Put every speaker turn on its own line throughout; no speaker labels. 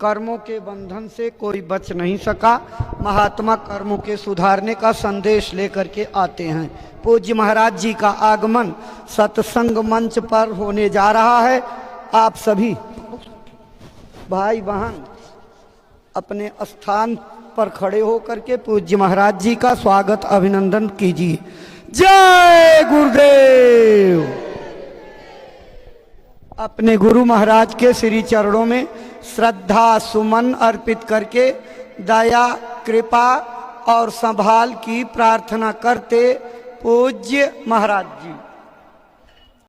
कर्मों के बंधन से कोई बच नहीं सका। महात्मा कर्मों के सुधारने का संदेश लेकर के आते हैं। पूज्य महाराज जी का आगमन सत्संग मंच पर होने जा रहा है। आप सभी भाई बहन अपने स्थान पर खड़े होकर के पूज्य महाराज जी का स्वागत अभिनंदन कीजिए। जय गुरुदेव। अपने गुरु महाराज के श्री चरणों में श्रद्धा सुमन अर्पित करके दया कृपा और संभाल की प्रार्थना करते पूज्य महाराज जी।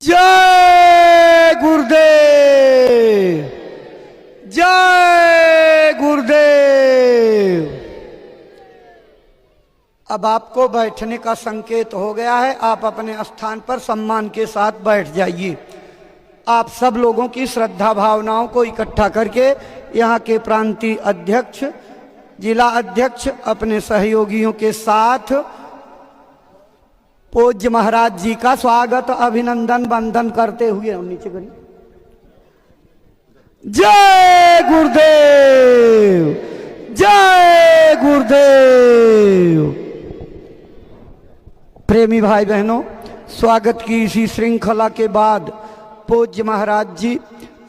जय गुरुदेव, जय गुरुदेव। अब आपको बैठने का संकेत हो गया है। आप अपने स्थान पर सम्मान के साथ बैठ जाइए। आप सब लोगों की श्रद्धा भावनाओं को इकट्ठा करके यहाँ के प्रांतीय अध्यक्ष, जिला अध्यक्ष अपने सहयोगियों के साथ पूज्य महाराज जी का स्वागत अभिनंदन वंदन करते हुए नीचे करिए। जय गुरुदेव, जय गुरुदेव। प्रेमी भाई बहनों, स्वागत की इसी श्रृंखला के बाद पूज्य महाराज जी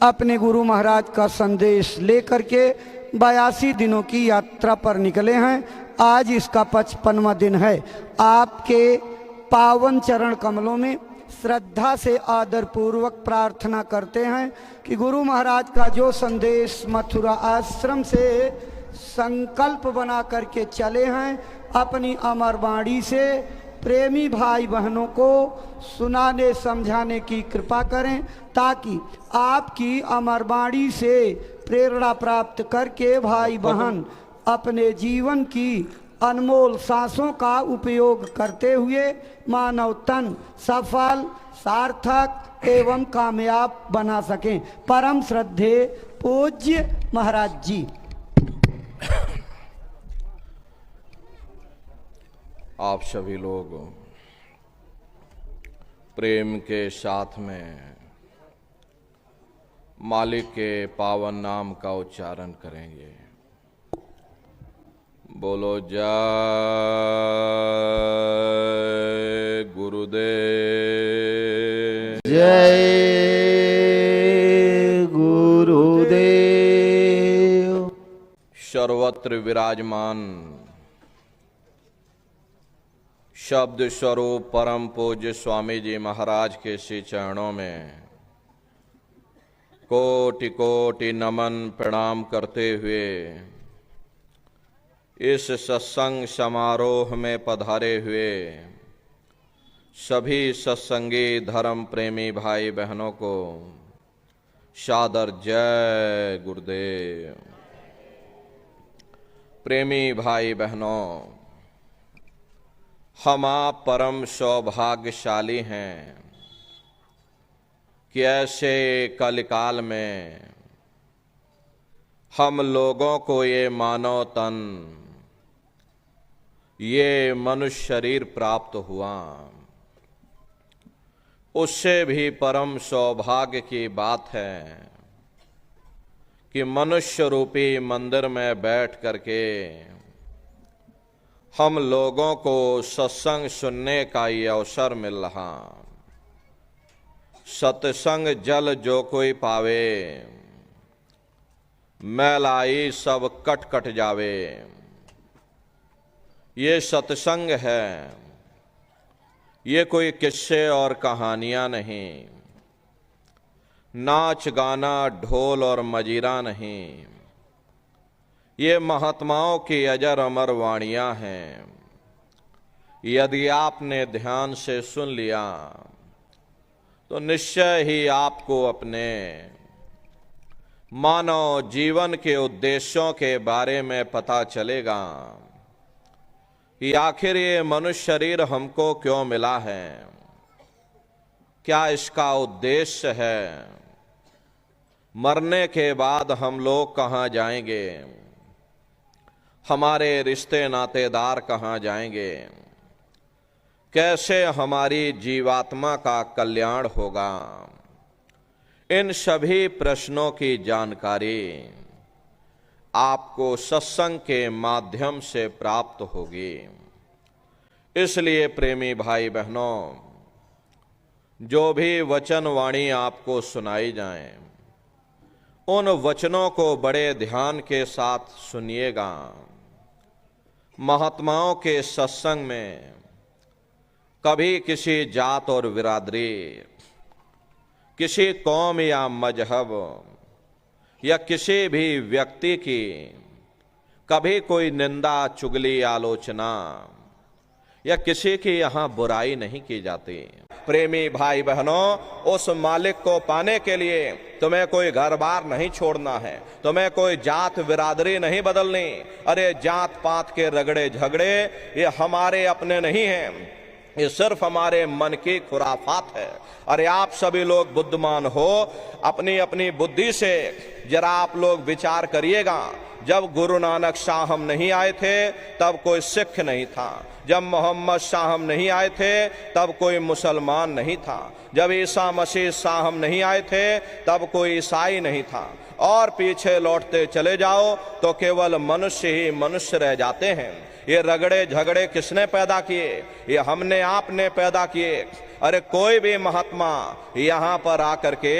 अपने गुरु महाराज का संदेश लेकर के 82 दिनों की यात्रा पर निकले हैं। आज इसका 55वां दिन है। आपके पावन चरण कमलों में श्रद्धा से आदर पूर्वक प्रार्थना करते हैं कि गुरु महाराज का जो संदेश मथुरा आश्रम से संकल्प बना करके चले हैं, अपनी अमर वाणी से प्रेमी भाई बहनों को सुनाने समझाने की कृपा करें, ताकि आपकी अमर वाणी से प्रेरणा प्राप्त करके भाई बहन अपने जीवन की अनमोल सांसों का उपयोग करते हुए मानव तन सफल, सार्थक एवं कामयाब बना सकें। परम श्रद्धे पूज्य महाराज जी।
आप सभी लोग प्रेम के साथ में मालिक के पावन नाम का उच्चारण करेंगे। बोलो जय गुरुदेव,
जय गुरुदेव।
सर्वत्र विराजमान शब्द स्वरूप परम पूज्य स्वामी जी महाराज के श्री चरणों में कोटि कोटि नमन प्रणाम करते हुए इस सत्संग समारोह में पधारे हुए सभी सत्संगी धर्म प्रेमी भाई बहनों को सादर जय गुरुदेव। प्रेमी भाई बहनों, हम आप परम सौभाग्यशाली हैं कि ऐसे कलिकाल में हम लोगों को ये मानव तन, ये मनुष्य शरीर प्राप्त हुआ। उससे भी परम सौभाग्य की बात है कि मनुष्य रूपी मंदिर में बैठ करके हम लोगों को सत्संग सुनने का ये अवसर मिल रहा। सत्संग जल जो कोई पावे, मैलाई सब कट कट जावे। ये सत्संग है, ये कोई किस्से और कहानियां नहीं, नाच गाना ढोल और मजीरा नहीं। ये महात्माओं की अजर अमर वाणियां हैं। यदि आपने ध्यान से सुन लिया तो निश्चय ही आपको अपने मानव जीवन के उद्देश्यों के बारे में पता चलेगा कि आखिर ये मनुष्य शरीर हमको क्यों मिला है, क्या इसका उद्देश्य है, मरने के बाद हम लोग कहाँ जाएंगे, हमारे रिश्ते नातेदार कहाँ जाएंगे, कैसे हमारी जीवात्मा का कल्याण होगा। इन सभी प्रश्नों की जानकारी आपको सत्संग के माध्यम से प्राप्त होगी। इसलिए प्रेमी भाई बहनों, जो भी वचन वाणी आपको सुनाई जाएं, उन वचनों को बड़े ध्यान के साथ सुनिएगा। महात्माओं के सत्संग में कभी किसी जात और बिरादरी, किसी कौम या मजहब या किसी भी व्यक्ति की कभी कोई निंदा, चुगली, आलोचना या किसी की यहां बुराई नहीं की जाती। प्रेमी भाई बहनों, उस मालिक को पाने के लिए तुम्हें कोई घर बार नहीं छोड़ना है, तुम्हें कोई जात बिरादरी नहीं बदलनी। अरे जात पात के रगड़े झगड़े ये हमारे अपने नहीं हैं, ये सिर्फ हमारे मन की खुराफात है। अरे आप सभी लोग बुद्धिमान हो, अपनी अपनी बुद्धि से जरा आप लोग विचार करिएगा। जब गुरु नानक साहब नहीं आए थे तब कोई सिख नहीं था, जब मोहम्मद साहब नहीं आए थे तब कोई मुसलमान नहीं था, जब ईसा मसीह साहब नहीं आए थे तब कोई ईसाई नहीं था, और पीछे लौटते चले जाओ तो केवल मनुष्य ही मनुष्य रह जाते हैं। ये रगड़े झगड़े किसने पैदा किए? ये हमने आपने पैदा किए। अरे कोई भी महात्मा यहाँ पर आकर के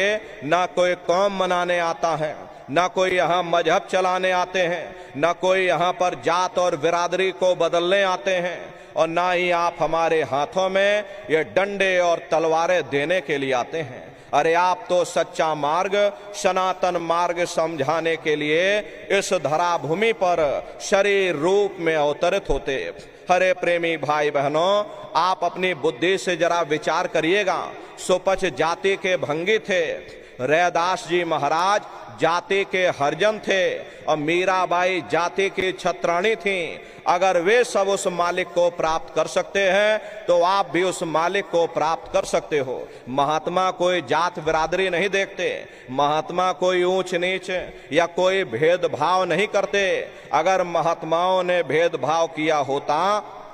ना कोई कौम मनाने आता है, ना कोई यहाँ मजहब चलाने आते हैं, ना कोई यहाँ पर जात और बिरादरी को बदलने आते हैं, और ना ही आप हमारे हाथों में ये डंडे और तलवारें देने के लिए आते हैं। अरे आप तो सच्चा मार्ग, सनातन मार्ग समझाने के लिए इस धरा भूमि पर शरीर रूप में अवतरित होते। हरे प्रेमी भाई बहनों, आप अपनी बुद्धि से जरा विचार करिएगा। सुपच जाति के भंगी थे, रैदास जी महाराज जाति के हरजन थे, और मीराबाई जाति की छत्राणी थी। अगर वे सब उस मालिक को प्राप्त कर सकते हैं तो आप भी उस मालिक को प्राप्त कर सकते हो। महात्मा कोई जात बिरादरी नहीं देखते, महात्मा कोई ऊंच नीच या कोई भेदभाव नहीं करते। अगर महात्माओं ने भेदभाव किया होता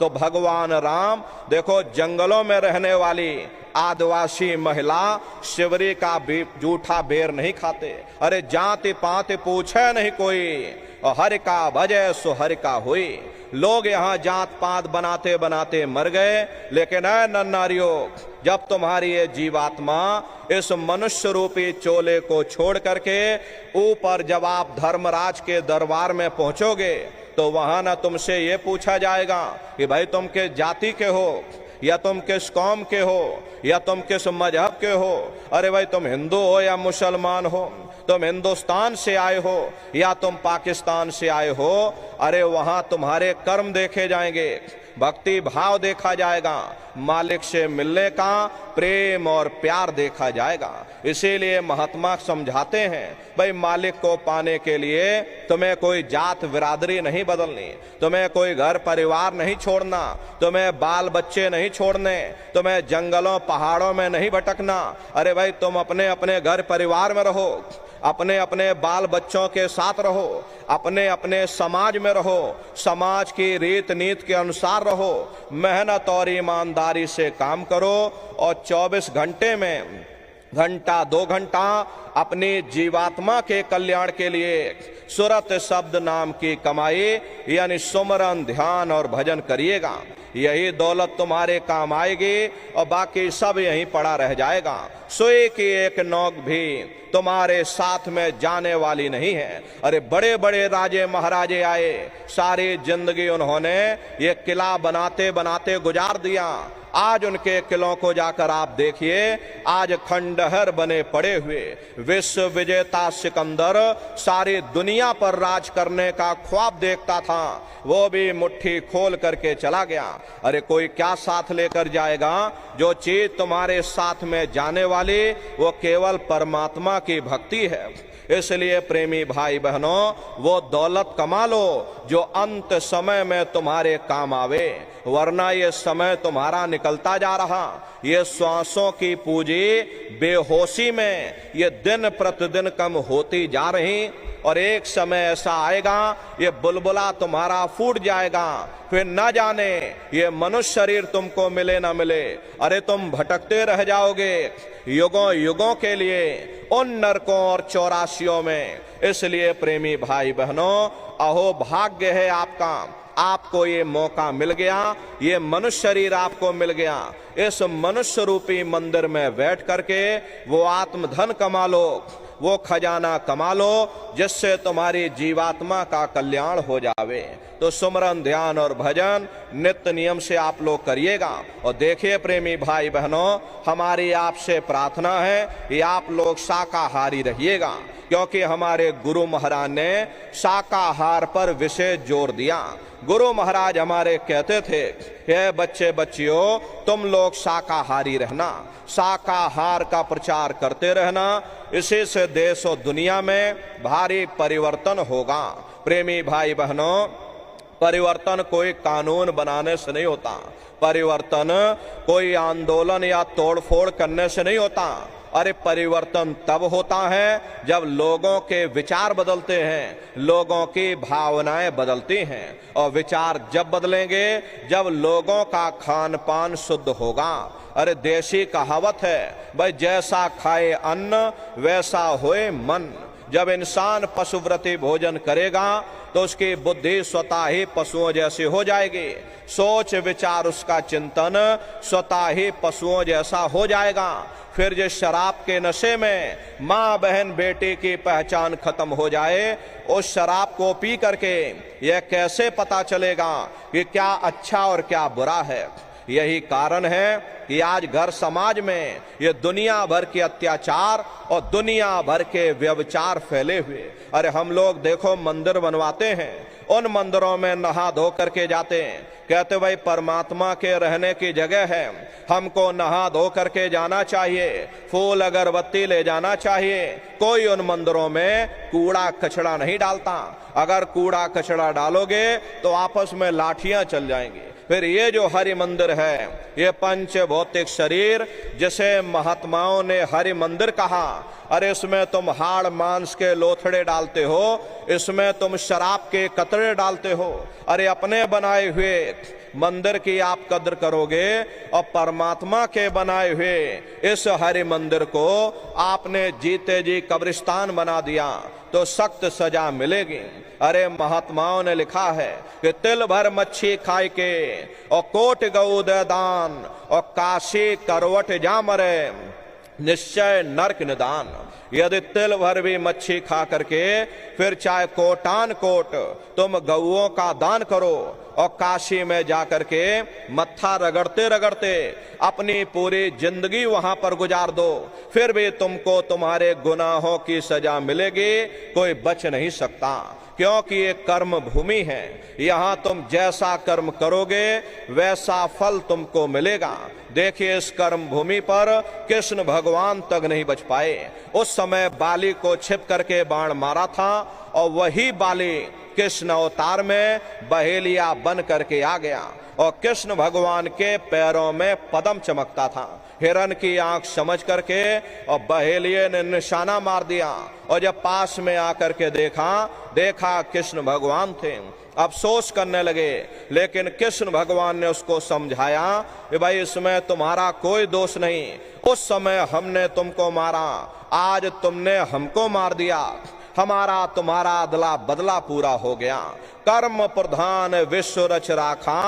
तो भगवान राम देखो जंगलों में रहने वाली आदिवासी महिला शिवरी का जूठा बेर नहीं खाते। अरे जाति पाति पूछे नहीं कोई, और हर का भजे सो हर का हुई। लोग यहाँ जात पात बनाते बनाते मर गए, लेकिन ऐ नन्नारियों, जब तुम्हारी ये जीवात्मा इस मनुष्य रूपी चोले को छोड़ करके ऊपर जब आप धर्मराज के दरबार में पहुंचोगे तो वहां ना तुमसे ये पूछा जाएगा कि भाई तुम किस जाति के हो, या तुम किस कौम के हो, या तुम किस मजहब के हो। अरे भाई तुम हिंदू हो या मुसलमान हो, तुम हिंदुस्तान से आए हो या तुम पाकिस्तान से आए हो। अरे वहां तुम्हारे कर्म देखे जाएंगे, भक्ति भाव देखा जाएगा, मालिक से मिलने का प्रेम और प्यार देखा जाएगा। इसीलिए महात्मा समझाते हैं भाई मालिक को पाने के लिए तुम्हें कोई जात बिरादरी नहीं बदलनी, तुम्हें कोई घर परिवार नहीं छोड़ना, तुम्हें बाल बच्चे नहीं छोड़ने, तुम्हें जंगलों पहाड़ों में नहीं भटकना। अरे भाई तुम अपने अपने घर परिवार में रहो, अपने अपने बाल बच्चों के साथ रहो, अपने अपने समाज में रहो, समाज की रीत नीति के अनुसार रहो, मेहनत और ईमानदारी से काम करो, और 24 घंटे में घंटा 2 घंटा अपनी जीवात्मा के कल्याण के लिए सुरत शब्द नाम की कमाई यानी सुमरन, ध्यान और भजन करिएगा। यही दौलत तुम्हारे काम आएगी और बाकी सब यहीं पड़ा रह जाएगा। सोए की एक नौक भी तुम्हारे साथ में जाने वाली नहीं है। अरे बड़े बड़े राजे महाराजे आए, सारी जिंदगी उन्होंने ये किला बनाते बनाते गुजार दिया। आज उनके किलों को जाकर आप देखिए, आज खंडहर बने पड़े हुए। विश्व विजेता सिकंदर सारी दुनिया पर राज करने का ख्वाब देखता था, वो भी मुट्ठी खोल करके चला गया। अरे कोई क्या साथ लेकर जाएगा? जो चीज तुम्हारे साथ में जाने वाली वो केवल परमात्मा की भक्ति है। इसलिए प्रेमी भाई बहनों, वो दौलत कमा लो जो अंत समय में तुम्हारे काम आवे। वरना ये समय तुम्हारा निकलता जा रहा। ये श्वासों की पूंजी बेहोशी में ये दिन प्रतिदिन कम होती जा रही, और एक समय ऐसा आएगा ये बुलबुला तुम्हारा फूट जाएगा, फिर न जाने ये मनुष्य शरीर तुमको मिले ना मिले। अरे तुम भटकते रह जाओगे युगों युगों के लिए उन नरकों और चौरासियों में। इसलिए प्रेमी भाई बहनों, अहो भाग्य है आपका, आपको ये मौका मिल गया, ये मनुष्य शरीर आपको मिल गया। इस मनुष्य रूपी मंदिर में बैठ करके वो आत्मधन कमा लो, वो खजाना कमा लो, जिससे तुम्हारी जीवात्मा का कल्याण हो जावे। तो सुमरन, ध्यान और भजन नित्य नियम से आप लोग करिएगा। और देखिए प्रेमी भाई बहनों, हमारी आपसे प्रार्थना है कि आप लोग शाकाहारी रहिएगा, क्योंकि हमारे गुरु महाराज ने शाकाहार पर विशेष जोर दिया। गुरु महाराज हमारे कहते थे, हे बच्चे बच्चियों, तुम लोग शाकाहारी रहना, शाकाहार का प्रचार करते रहना, इसी से देश और दुनिया में भारी परिवर्तन होगा। प्रेमी भाई बहनों, परिवर्तन कोई कानून बनाने से नहीं होता, परिवर्तन कोई आंदोलन या तोड़फोड़ करने से नहीं होता। अरे परिवर्तन तब होता है जब लोगों के विचार बदलते हैं, लोगों की भावनाएं बदलती हैं। और विचार जब बदलेंगे जब लोगों का खान पान शुद्ध होगा। अरे देशी कहावत है भाई, जैसा खाए अन्न वैसा होए मन। जब इंसान पशुव्रती भोजन करेगा तो उसकी बुद्धि स्वतः ही पशुओं जैसी हो जाएगी, सोच विचार उसका चिंतन स्वतः ही पशुओं जैसा हो जाएगा। फिर जिस शराब के नशे में माँ बहन बेटी की पहचान खत्म हो जाए, उस शराब को पी करके यह कैसे पता चलेगा कि क्या अच्छा और क्या बुरा है। यही कारण है कि आज घर समाज में ये दुनिया भर के अत्याचार और दुनिया भर के व्यभिचार फैले हुए। अरे हम लोग देखो मंदिर बनवाते हैं, उन मंदिरों में नहा धो करके जाते हैं, कहते भाई परमात्मा के रहने की जगह है, हमको नहा धो करके जाना चाहिए, फूल अगरबत्ती ले जाना चाहिए। कोई उन मंदिरों में कूड़ा कचड़ा नहीं डालता। अगर कूड़ा कचड़ा डालोगे तो आपस में लाठियां चल जाएंगी। फिर ये जो हरि मंदिर है, ये पंच भौतिक शरीर जिसे महात्माओं ने हरि मंदिर कहा, अरे इसमें तुम हाड़ मांस के लोथड़े डालते हो, इसमें तुम शराब के कतरे डालते हो। अरे अपने बनाए हुए मंदिर की आप कद्र करोगे और परमात्मा के बनाए हुए इस हरि मंदिर को आपने जीते जी कब्रिस्तान बना दिया तो सख्त सजा मिलेगी। अरे महात्माओं ने लिखा है कि तिल भर मच्छी खाए के और कोट गऊ दे दान और काशी करवट जा मरे निश्चय नरक निदान। यदि तिल भर भी मच्छी खा करके फिर चाहे कोटान कोट तुम गऊओं का दान करो और काशी में जाकर के मत्था रगड़ते रगड़ते अपनी पूरी जिंदगी वहां पर गुजार दो, फिर भी तुमको तुम्हारे गुनाहों की सजा मिलेगी, कोई बच नहीं सकता। क्योंकि ये कर्म भूमि है, यहाँ तुम जैसा कर्म करोगे वैसा फल तुमको मिलेगा। देखिए इस कर्म भूमि पर कृष्ण भगवान तक नहीं बच पाए। उस समय बाली को छिप करके बाण मारा था और वही बाली कृष्ण अवतार में बहेलिया बन करके आ गया और कृष्ण भगवान के पैरों में पद्म चमकता था। हिरण की आंख समझ करके और बहेलिये ने निशाना मार दिया और जब पास में आकर के देखा कृष्ण भगवान थे। अफसोस करने लगे, लेकिन कृष्ण भगवान ने उसको समझाया कि भाई इसमें तुम्हारा कोई दोष नहीं, उस समय हमने तुमको मारा, आज तुमने हमको मार दिया, हमारा तुम्हारा अदला बदला पूरा हो गया। कर्म प्रधान विश्व रच राखा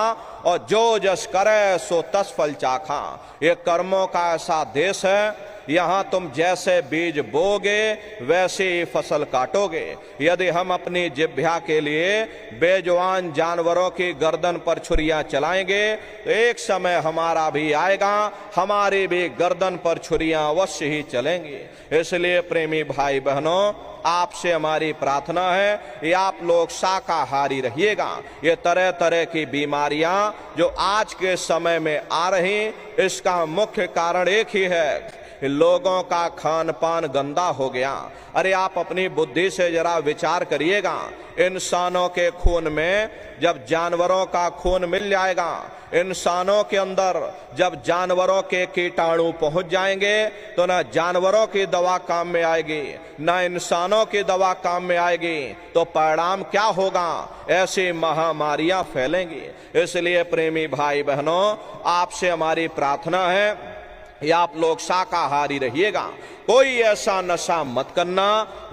और जो जस करे सो तस फल चाखा। ये कर्मों का ऐसा देश है, यहाँ तुम जैसे बीज बोगे वैसे ही फसल काटोगे। यदि हम अपनी जिह्वा के लिए बेजुबान जानवरों की गर्दन पर छुरियां चलाएंगे तो एक समय हमारा भी आएगा, हमारी भी गर्दन पर छुरियां अवश्य ही चलेंगी। इसलिए प्रेमी भाई बहनों, आपसे हमारी प्रार्थना है कि आप लोग शाकाहारी रहिएगा। ये तरह तरह की बीमारियां जो आज के समय में आ रही, इसका मुख्य कारण एक ही है लोगों का खान पान गंदा हो गया। अरे आप अपनी बुद्धि से जरा विचार करिएगा, इंसानों के खून में जब जानवरों का खून मिल जाएगा, इंसानों के अंदर जब जानवरों के कीटाणु पहुंच जाएंगे, तो ना जानवरों की दवा काम में आएगी, ना इंसानों की दवा काम में आएगी। तो परिणाम क्या होगा? ऐसी महामारियां फैलेंगी। इसलिए प्रेमी भाई बहनों, आपसे हमारी प्रार्थना है कि आप लोग शाकाहारी रहिएगा। कोई ऐसा नशा मत करना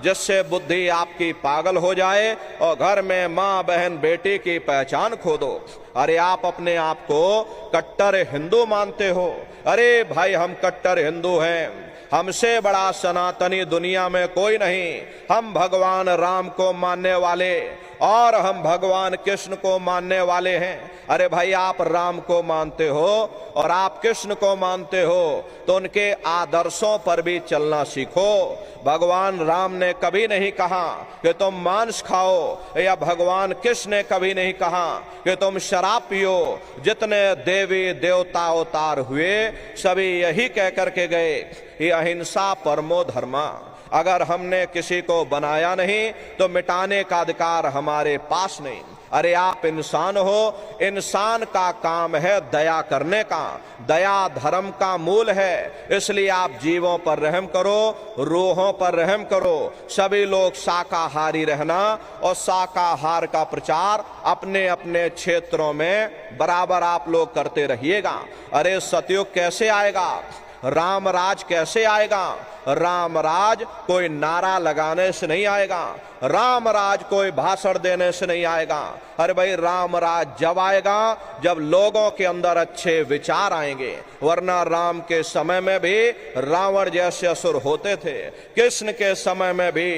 जिससे बुद्धि आपकी पागल हो जाए और घर में माँ बहन बेटी की पहचान खो दो। अरे आप अपने आप को कट्टर हिंदू मानते हो, अरे भाई हम कट्टर हिंदू हैं, हमसे बड़ा सनातनी दुनिया में कोई नहीं। हम भगवान राम को मानने वाले और हम भगवान कृष्ण को मानने वाले हैं। अरे भाई आप राम को मानते हो और आप कृष्ण को मानते हो, तो उनके आदर्शों पर भी चलना सीखो। भगवान राम ने कभी नहीं कहा कि तुम मांस खाओ, या भगवान कृष्ण ने कभी नहीं कहा कि तुम शराब पियो। जितने देवी देवता अवतार हुए सभी यही कह करके गए, ये अहिंसा परमो धर्मा। अगर हमने किसी को बनाया नहीं तो मिटाने का अधिकार हमारे पास नहीं। अरे आप इंसान हो, इंसान का काम है दया करने का, दया धर्म का मूल है। इसलिए आप जीवों पर रहम करो, रूहों पर रहम करो। सभी लोग शाकाहारी रहना और शाकाहार का प्रचार अपने अपने क्षेत्रों में बराबर आप लोग करते रहिएगा। अरे सतयुग कैसे आएगा? राम राज कैसे आएगा? राम राज कोई नारा लगाने से नहीं आएगा, राम राज कोई भाषण देने से नहीं आएगा। अरे भाई राम राज जब आएगा जब लोगों के अंदर अच्छे विचार आएंगे। वरना राम के समय में भी रावण जैसे असुर होते थे, कृष्ण के समय में भी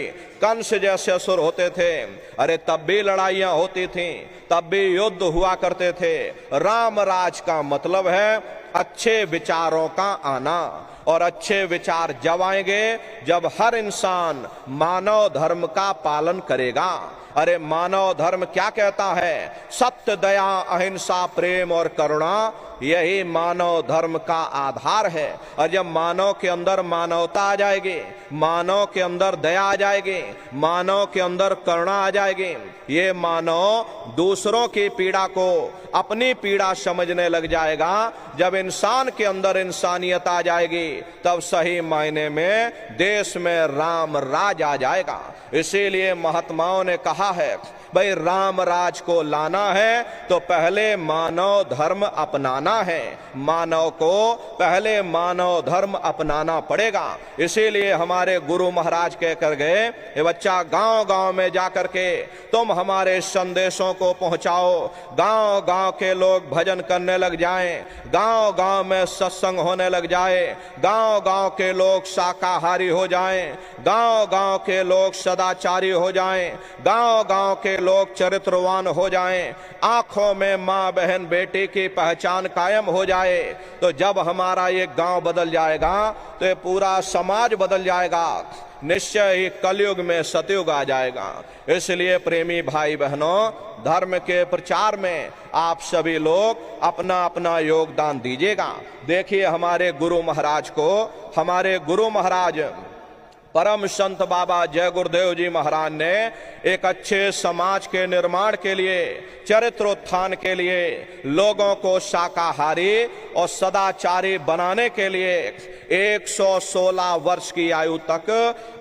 कंस जैसे असुर होते थे। अरे तब भी लड़ाइयां होती थीं, तब भी युद्ध हुआ करते थे। राम राज का मतलब है अच्छे विचारों का आना, और अच्छे विचार जब आएंगे जब हर इंसान मानव धर्म का पालन करेगा। अरे मानव धर्म क्या कहता है? सत्य, दया, अहिंसा, प्रेम और करुणा, यही मानव धर्म का आधार है। और जब मानव के अंदर मानवता आ जाएगी, मानव के अंदर दया आ जाएगी, मानव के अंदर करुणा आ जाएगी, ये मानव दूसरों की पीड़ा को अपनी पीड़ा समझने लग जाएगा। जब इंसान के अंदर इंसानियत आ जाएगी तब सही मायने में देश में राम राज आ जाएगा। इसीलिए महात्माओं ने कहा है, भाई राम राज को लाना है तो पहले मानव धर्म अपनाना है, मानव को पहले मानव धर्म अपनाना पड़ेगा। इसीलिए हमारे गुरु महाराज कह कर गए, ये बच्चा गांव गांव में जाकर के तुम हमारे संदेशों को पहुंचाओ, गांव गांव के लोग भजन करने लग जाएं, गांव गांव में सत्संग होने लग जाए, गांव गांव के लोग शाकाहारी हो जाएं, गांव गांव के लोग सदाचारी हो जाएं, गांव गांव के लोग चरित्रवान हो जाएं, आंखों में मां बहन बेटी की पहचान कायम हो जाए। तो जब हमारा ये गांव बदल जाएगा तो ये पूरा समाज बदल जाएगा। निश्चय ही कलयुग में सतयुग आ जाएगा। इसलिए प्रेमी भाई बहनों, धर्म के प्रचार में आप सभी लोग अपना अपना योगदान दीजिएगा। देखिए हमारे गुरु महाराज को, हमारे गुरु महाराज परम संत बाबा जय गुरुदेव जी महाराज ने एक अच्छे समाज के निर्माण के लिए, चरित्रोत्थान के लिए, लोगों को शाकाहारी और सदाचारी बनाने के लिए 116 वर्ष की आयु तक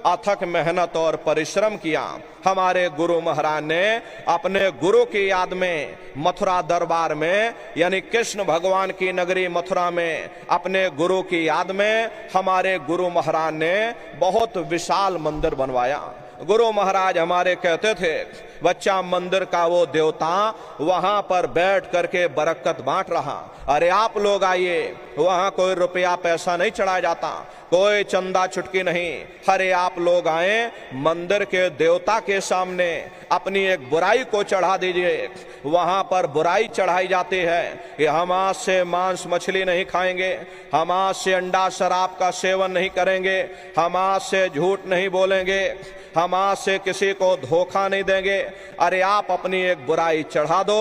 अथक मेहनत और परिश्रम किया। हमारे गुरु महाराज ने अपने गुरु की याद में मथुरा दरबार में, यानी कृष्ण भगवान की नगरी मथुरा में, अपने गुरु की याद में हमारे गुरु महाराज ने बहुत विशाल मंदिर बनवाया। गुरु महाराज हमारे कहते थे, बच्चा मंदिर का वो देवता वहां पर बैठ करके बरकत बांट रहा। अरे आप लोग आइए, वहां कोई रुपया पैसा नहीं चढ़ाया जाता, कोई चंदा चुटकी नहीं। अरे आप लोग आए, मंदिर के देवता के सामने अपनी एक बुराई को चढ़ा दीजिए। वहां पर बुराई चढ़ाई जाती है कि हम आज से मांस मछली नहीं खाएंगे, हम आज से अंडा शराब का सेवन नहीं करेंगे, हम आज से झूठ नहीं बोलेंगे, हम आज से किसी को धोखा नहीं देंगे। अरे आप अपनी एक बुराई चढ़ा दो,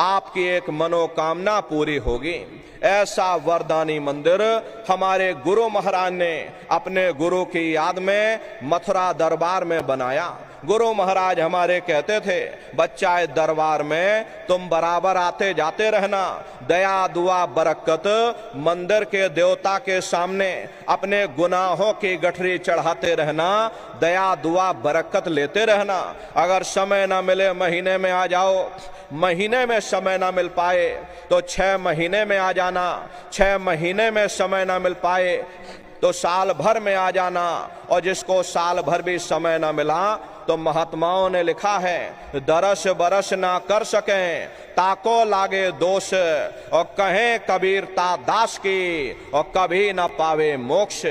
आपकी एक मनोकामना पूरी होगी। ऐसा वरदानी मंदिर हमारे गुरु महाराज ने अपने गुरु की याद में मथुरा दरबार में बनाया। गुरु महाराज हमारे कहते थे, बच्चा इस दरबार में तुम बराबर आते जाते रहना, दया दुआ बरकत मंदिर के देवता के सामने अपने गुनाहों की गठरी चढ़ाते रहना, दया दुआ बरकत लेते रहना। अगर समय ना मिले महीने में आ जाओ, महीने में समय ना मिल पाए तो 6 महीने में आ जाना, 6 महीने में समय ना मिल पाए तो साल भर में आ जाना। और जिसको साल भर भी समय ना मिला तो महात्माओं ने लिखा है, दरस बरस ना कर सकें ताको लागे दोष, और कहें कबीरता दास की और कभी ना पावे मोक्ष।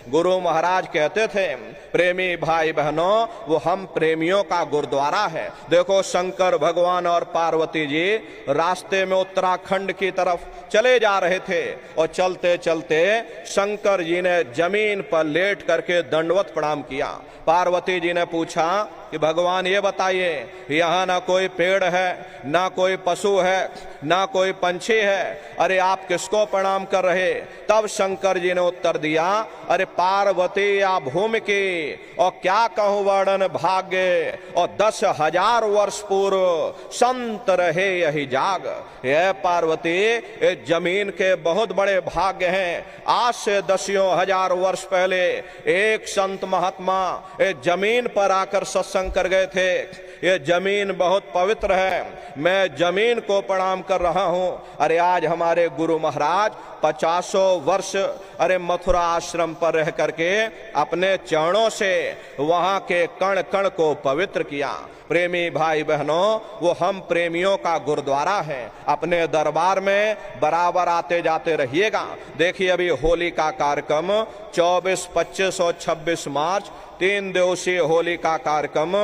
गुरु महाराज कहते थे, प्रेमी भाई बहनों, वो हम प्रेमियों का गुरुद्वारा है। देखो शंकर भगवान और पार्वती जी रास्ते में उत्तराखंड की तरफ चले जा रहे थे और चलते चलते शंकर जी ने जमीन पर लेट करके दंडवत प्रणाम किया। पार्वती जी ने पूछा कि भगवान ये बताइए, यहाँ ना कोई पेड़ है, ना कोई पशु है, ना कोई पंछी है, अरे आप किसको प्रणाम कर रहे? तब शंकर जी ने उत्तर दिया, अरे पार्वती या भूमि की, और क्या कहूं वर्णन भाग्य, और 10,000 वर्ष पूर्व संत रहे यही जाग। यह पार्वती इस जमीन के बहुत बड़े भाग्य हैं। आज से 10,000 वर्ष पहले एक संत महात्मा इस जमीन पर आकर सत्संग कर गए थे। ये जमीन बहुत पवित्र है, मैं जमीन को प्रणाम कर रहा हूं। अरे आज हमारे गुरु महाराज 50 वर्ष अरे मथुरा आश्रम पर रह करके अपने चरणों से वहां के कण कण को पवित्र किया। प्रेमी भाई बहनों, वो हम प्रेमियों का गुरुद्वारा है। अपने दरबार में बराबर आते जाते रहिएगा। देखिए अभी होली का कार्यक्रम 24, 25 और 26 मार्च 3 दिवसीय होली का कार्यक्रम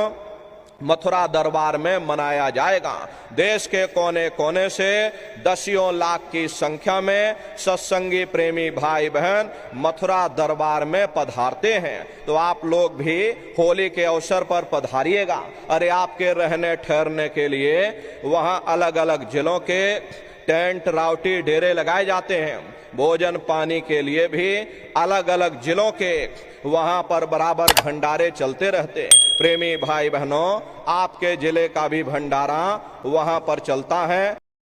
मथुरा दरबार में मनाया जाएगा। देश के कोने कोने से 10 लाख की संख्या में सत्संगी प्रेमी भाई बहन मथुरा दरबार में पधारते हैं। तो आप लोग भी होली के अवसर पर पधारिएगा। अरे आपके रहने ठहरने के लिए वहां अलग अलग जिलों के टेंट रावटी डेरे लगाए जाते हैं। भोजन पानी के लिए भी अलग अलग जिलों के वहां पर बराबर भंडारे चलते रहते। प्रेमी भाई बहनों, आपके जिले का भी भंडारा वहां पर चलता है।